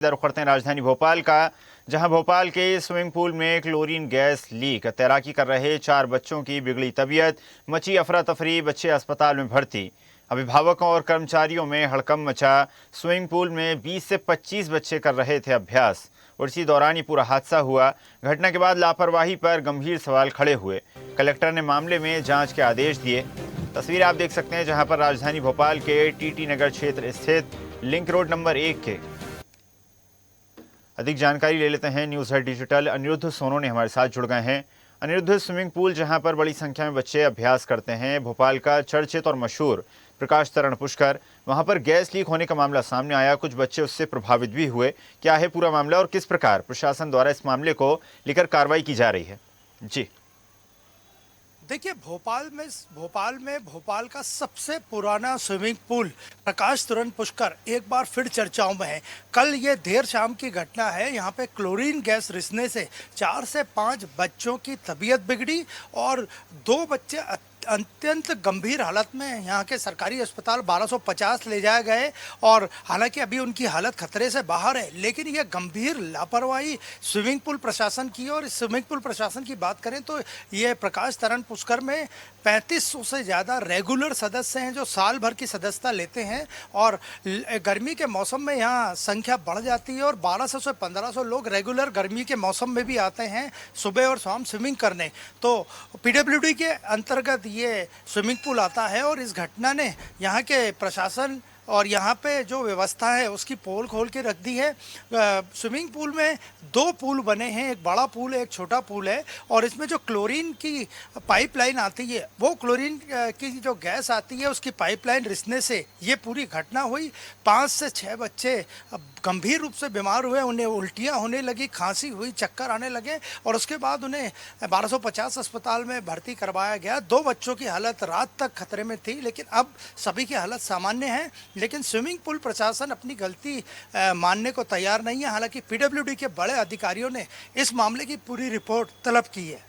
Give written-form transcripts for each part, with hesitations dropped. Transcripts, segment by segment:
रुख करते हैं राजधानी भोपाल का, जहां भोपाल के स्विमिंग पूल में क्लोरीन गैस लीक, तैराकी कर रहे 4 बच्चों की बिगड़ी तबीयत, मची अफरा तफरी, बच्चे अस्पताल में भर्ती। अभिभावकों और कर्मचारियों में हड़कंप मचा। स्विमिंग पूल में 20 से 25 बच्चे कर रहे थे अभ्यास और इसी दौरान ये पूरा हादसा हुआ। घटना के बाद लापरवाही पर गंभीर सवाल खड़े हुए। कलेक्टर ने मामले में जांच के आदेश दिए। तस्वीर आप देख सकते हैं, जहां पर राजधानी भोपाल के टीटी नगर क्षेत्र स्थित लिंक रोड नंबर 1 के अधिक जानकारी ले लेते हैं। न्यूज़ हेड डिजिटल अनिरुद्ध सोनो ने हमारे साथ जुड़ गए हैं। अनिरुद्ध, स्विमिंग पूल जहां पर बड़ी संख्या में बच्चे अभ्यास करते हैं, भोपाल का चर्चित और मशहूर प्रकाश तरण पुष्कर, वहां पर गैस लीक होने का मामला सामने आया। कुछ बच्चे उससे प्रभावित भी हुए। क्या है पूरा मामला और किस प्रकार प्रशासन द्वारा इस मामले को लेकर कार्रवाई की जा रही है? जी देखिए, भोपाल का सबसे पुराना स्विमिंग पूल प्रकाश तरण पुष्कर एक बार फिर चर्चाओं में है। कल ये देर शाम की घटना है। यहाँ पे क्लोरीन गैस रिसने से 4 से 5 बच्चों की तबीयत बिगड़ी और 2 बच्चे अत्यंत गंभीर हालत में यहाँ के सरकारी अस्पताल 1250 ले जाए गए और हालांकि अभी उनकी हालत खतरे से बाहर है, लेकिन यह गंभीर लापरवाही स्विमिंग पूल प्रशासन की। और इस स्विमिंग पूल प्रशासन की बात करें तो ये प्रकाश तरण पुष्कर में 3500 से ज़्यादा रेगुलर सदस्य हैं जो साल भर की सदस्यता लेते हैं और गर्मी के मौसम में यहाँ संख्या बढ़ जाती है और 1200 से 1500 लोग रेगुलर गर्मी के मौसम में भी आते हैं सुबह और शाम स्विमिंग करने। तो पीडब्ल्यूडी के अंतर्गत ये स्विमिंग पूल आता है और इस घटना ने यहाँ के प्रशासन और यहाँ पे जो व्यवस्था है उसकी पोल खोल के रख दी है। स्विमिंग पूल में 2 पूल बने हैं, एक बड़ा पूल है, एक छोटा पूल है और इसमें जो क्लोरीन की पाइपलाइन आती है, वो क्लोरीन की जो गैस आती है उसकी पाइपलाइन रिसने से ये पूरी घटना हुई। 5 से 6 बच्चे गंभीर रूप से बीमार हुए, उन्हें उल्टियाँ होने लगी, खांसी हुई, चक्कर आने लगे और उसके बाद उन्हें 1250 अस्पताल में भर्ती करवाया गया। 2 बच्चों की हालत रात तक खतरे में थी, लेकिन अब सभी की हालत सामान्य है। लेकिन स्विमिंग पूल प्रशासन अपनी गलती मानने को तैयार नहीं है। हालांकि पीडब्ल्यूडी के बड़े अधिकारियों ने इस मामले की पूरी रिपोर्ट तलब की है।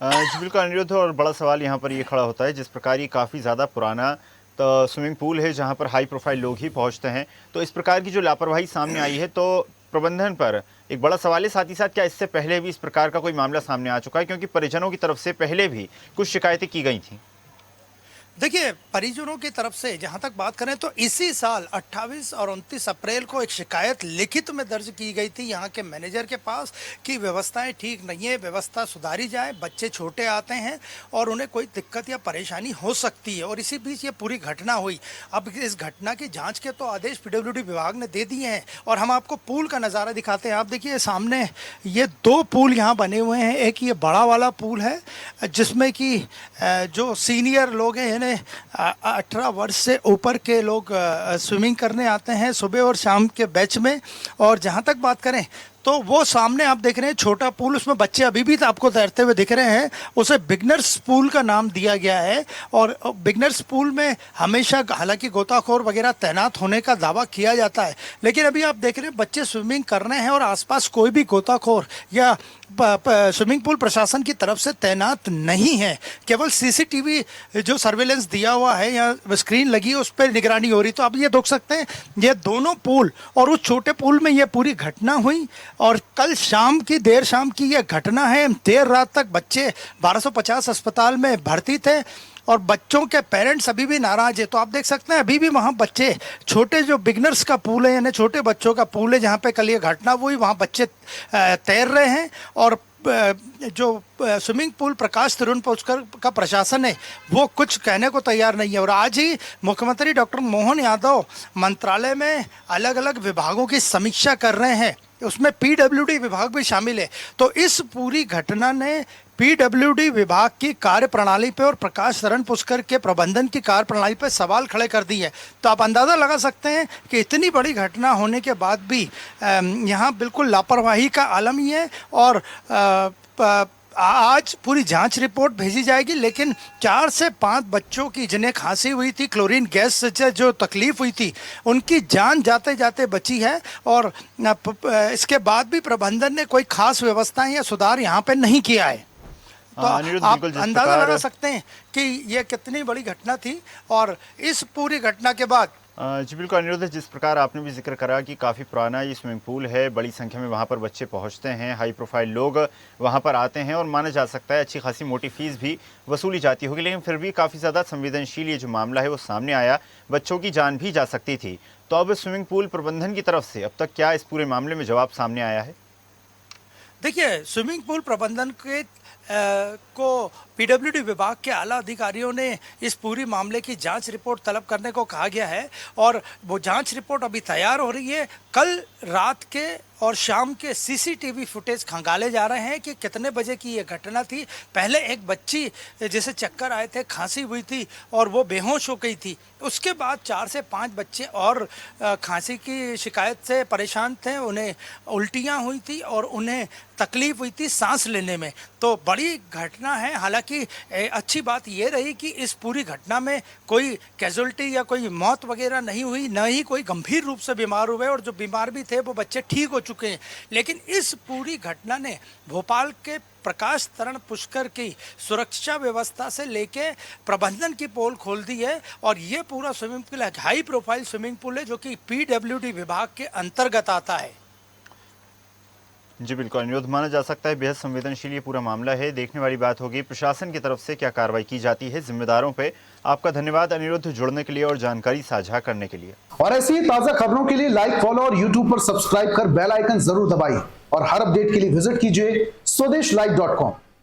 जी बिल्कुल अनिरुद्ध, और बड़ा सवाल यहाँ पर ये खड़ा होता है, जिस प्रकार ये काफ़ी ज़्यादा पुराना तो स्विमिंग पूल है जहाँ पर हाई प्रोफाइल लोग ही पहुँचते हैं, तो इस प्रकार की जो लापरवाही सामने आई है तो प्रबंधन पर एक बड़ा सवाल है। साथ ही साथ क्या इससे पहले भी इस प्रकार का कोई मामला सामने आ चुका है, क्योंकि परिजनों की तरफ से पहले भी कुछ शिकायतें की गई थी? देखिए, परिजनों की तरफ से जहां तक बात करें तो इसी साल 28 और 29 अप्रैल को एक शिकायत लिखित में दर्ज की गई थी यहां के मैनेजर के पास कि व्यवस्थाएं ठीक नहीं है, व्यवस्था सुधारी जाए, बच्चे छोटे आते हैं और उन्हें कोई दिक्कत या परेशानी हो सकती है। और इसी बीच ये पूरी घटना हुई। अब इस घटना की जांच के तो आदेश पीडब्ल्यूडी विभाग ने दे दिए हैं और हम आपको पूल का नज़ारा दिखाते हैं। आप देखिए सामने ये 2 पूल यहाँ बने हुए हैं। एक ये बड़ा वाला पूल है जिसमें कि जो सीनियर लोग हैं, 18 वर्ष से ऊपर के लोग स्विमिंग करने आते हैं सुबह और शाम के बैच में। और जहाँ तक बात करें तो वो सामने आप देख रहे हैं छोटा पूल, उसमें बच्चे अभी भी आपको तैरते हुए दिख रहे हैं। उसे बिगनर्स पूल का नाम दिया गया है और बिगनर्स पूल में हमेशा हालांकि गोताखोर वगैरह तैनात होने का दावा किया जाता है, लेकिन अभी आप देख रहे हैं बच्चे स्विमिंग कर रहे हैं और आसपास कोई भी गोताखोर या स्विमिंग पूल प्रशासन की तरफ से तैनात नहीं है। केवल सीसीटीवी जो सर्वेलेंस दिया हुआ है या स्क्रीन लगी है उस पर निगरानी हो रही। तो आप ये देख सकते हैं ये दोनों पूल और उस छोटे पूल में ये पूरी घटना हुई और कल शाम की देर शाम की यह घटना है। देर रात तक बच्चे 1250 अस्पताल में भर्ती थे और बच्चों के पेरेंट्स अभी भी नाराज है। तो आप देख सकते हैं अभी भी वहाँ बच्चे, छोटे जो बिगनर्स का पूल है यानी छोटे बच्चों का पूल है जहाँ पे कल ये घटना हुई, वहाँ बच्चे तैर रहे हैं और जो स्विमिंग पूल प्रकाश तरण पुष्कर का प्रशासन है वो कुछ कहने को तैयार नहीं है। और आज ही मुख्यमंत्री डॉक्टर मोहन यादव मंत्रालय में अलग अलग विभागों की समीक्षा कर रहे हैं, उसमें पीडब्ल्यूडी विभाग भी शामिल है। तो इस पूरी घटना ने पीडब्ल्यूडी विभाग की कार्यप्रणाली पे और प्रकाश तरण पुष्कर के प्रबंधन की कार्यप्रणाली पे सवाल खड़े कर दिए हैं। तो आप अंदाज़ा लगा सकते हैं कि इतनी बड़ी घटना होने के बाद भी यहाँ बिल्कुल लापरवाही का आलम ही है। और आज पूरी जांच रिपोर्ट भेजी जाएगी, लेकिन 4 से 5 बच्चों की जिन्हें खांसी हुई थी, क्लोरीन गैस से जो तकलीफ हुई थी, उनकी जान जाते जाते बची है। और इसके बाद भी प्रबंधन ने कोई खास व्यवस्थाएं या सुधार यहाँ पे नहीं किया है। तो आप अंदाजा लगा सकते हैं कि यह कितनी बड़ी घटना थी। और इस पूरी घटना के बाद जी बिल्कुल अनिरुद्ध, जिस प्रकार आपने भी जिक्र करा कि काफ़ी पुराना ये स्विमिंग पूल है, बड़ी संख्या में वहाँ पर बच्चे पहुँचते हैं, हाई प्रोफाइल लोग वहाँ पर आते हैं और माना जा सकता है अच्छी खासी मोटी फीस भी वसूली जाती होगी, लेकिन फिर भी काफ़ी ज़्यादा संवेदनशील ये जो मामला है वो सामने आया, बच्चों की जान भी जा सकती थी। तो अब स्विमिंग पूल प्रबंधन की तरफ से अब तक क्या इस पूरे मामले में जवाब सामने आया है? देखिए, स्विमिंग पूल प्रबंधन के को पीडब्ल्यूडी विभाग के आला अधिकारियों ने इस पूरी मामले की जांच रिपोर्ट तलब करने को कहा गया है और वो जांच रिपोर्ट अभी तैयार हो रही है। कल रात के और शाम के सीसीटीवी फुटेज खंगाले जा रहे हैं कि कितने बजे की ये घटना थी। पहले एक बच्ची जिसे चक्कर आए थे, खांसी हुई थी और वो बेहोश हो गई थी। उसके बाद 4 से 5 बच्चे और खांसी की शिकायत से परेशान थे, उन्हें उल्टियाँ हुई थी और उन्हें तकलीफ हुई थी सांस लेने में। तो बड़ी घटना है। हालांकि अच्छी बात ये रही कि इस पूरी घटना में कोई कैजुअल्टी या कोई मौत वगैरह नहीं हुई, न ही कोई गंभीर रूप से बीमार हुए और जो बीमार भी थे वो बच्चे ठीक हो चुके हैं। लेकिन इस पूरी घटना ने भोपाल के प्रकाश तरण पुष्कर की सुरक्षा व्यवस्था से लेके प्रबंधन की पोल खोल दी है और ये पूरा स्विमिंग पूल एक हाई प्रोफाइल स्विमिंग पूल है जो कि पीडब्ल्यूडी विभाग के अंतर्गत आता है। जी बिल्कुल अनिरुद्ध, माना जा सकता है बेहद संवेदनशील ये पूरा मामला है। देखने वाली बात होगी प्रशासन की तरफ से क्या कार्रवाई की जाती है जिम्मेदारों पे। आपका धन्यवाद अनिरुद्ध, जुड़ने के लिए और जानकारी साझा करने के लिए। और ऐसी ही ताजा खबरों के लिए लाइक, फॉलो और यूट्यूब पर सब्सक्राइब कर बेल आइकन जरूर दबाइए और हर अपडेट के लिए विजिट कीजिए स्वदेशलाइव.com।